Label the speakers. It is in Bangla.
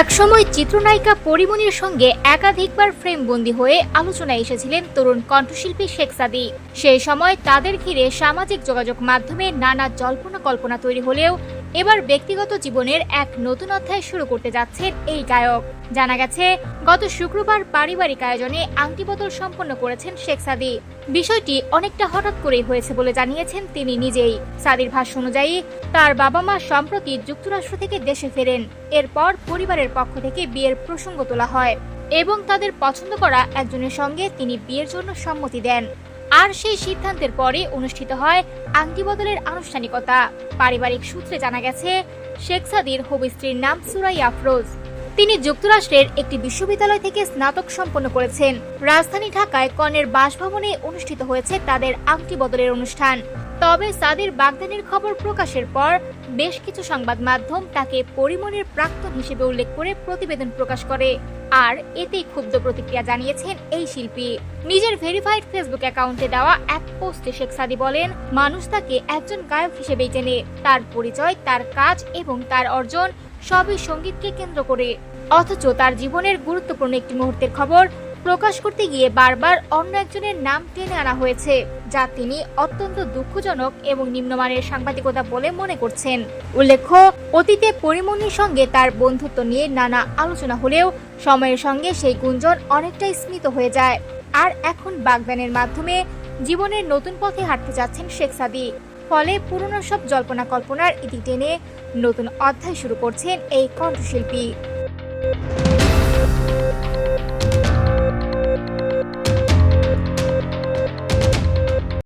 Speaker 1: একসময় চিত্রনায়িকা পরিমণির সঙ্গে একাধিকবার ফ্রেমবন্দি হয়ে আলোচনায় এসেছিলেন তরুণ কণ্ঠশিল্পী শেখ সাদী। সেই সময় তাদের ঘিরে সামাজিক যোগাযোগ মাধ্যমে নানা জল্পনা কল্পনা তৈরি হলেও এবার ব্যক্তিগত জীবনের এক নতুন অধ্যায় শুরু করতে যাচ্ছেন এই গায়ক। জানা গেছে, গত শুক্রবার পারিবারিক আয়োজনে আংটি বদল সম্পন্ন করেছেন শেখ সাদী। বিষয়টি অনেকটা হঠাৎ করেই হয়েছে বলে জানিয়েছেন তিনি নিজেই। সাদীর ভাষ্য অনুযায়ী তার বাবা মা সম্প্রতি যুক্তরাষ্ট্র থেকে দেশে ফেরেন। এরপর পরিবারের পক্ষ থেকে বিয়ের প্রসঙ্গ তোলা হয় এবং তাদের পছন্দ করা একজনের সঙ্গে তিনি বিয়ের জন্য সম্মতি দেন। আর সেই সিদ্ধান্তের পরে অনুষ্ঠিত হয় আংটি বদলের আনুষ্ঠানিকতা। পারিবারিক সূত্রে জানা গেছে, শেখ সাদীর হবু স্ত্রীর নাম সুরাইয়া আফরোজ। তিনি যুক্তরাষ্ট্রের একটি বিশ্ববিদ্যালয় থেকে স্নাতক সম্পন্ন করেছেন। রাজধানী ঢাকায় কনের বাসভবনে অনুষ্ঠিত হয়েছে তাদের আংটি বদলের অনুষ্ঠান। তবে সাদীর বাগদানের খবর প্রকাশের পর বেশ কিছু সংবাদ মাধ্যম তাকে পরিমণির প্রাক্তন হিসেবে উল্লেখ করে প্রতিবেদন প্রকাশ করে। আর এতেই ক্ষুব্ধ প্রতিক্রিয়া জানিয়েছেন এই শিল্পী। নিজের ভেরিফাইড ফেসবুক অ্যাকাউন্টে দেওয়া এক পোস্টে শেখ সাদী বলেন, মানুষ তাকে একজন গায়ক হিসেবেই চেনে। তার পরিচয়, তার কাজ এবং তার অর্জন সবই সঙ্গীতকে কেন্দ্র করে। অথচ তার জীবনের গুরুত্বপূর্ণ একটি মুহূর্তের খবর প্রকাশ করতে গিয়ে বারবার অন্য একজনের নাম টেনে আনা হয়েছে, যা তিনি অত্যন্ত দুঃখজনক এবং নিম্নমানের সাংবাদিকতা বলে মনে করছেন। উল্লেখ্য, অতীতে পরিমণির সঙ্গে তার বন্ধুত্ব নিয়ে নানা আলোচনা হলেও সময়ের সঙ্গে সেই গুঞ্জন অনেকটাই স্মিত হয়ে যায়। আর এখন বাগদানের মাধ্যমে জীবনের নতুন পথে হাঁটতে যাচ্ছেন শেখ সাদী। ফলে পুরনো সব জল্পনা কল্পনার ইতি টেনে নতুন অধ্যায় শুরু করছেন এই কণ্ঠশিল্পী।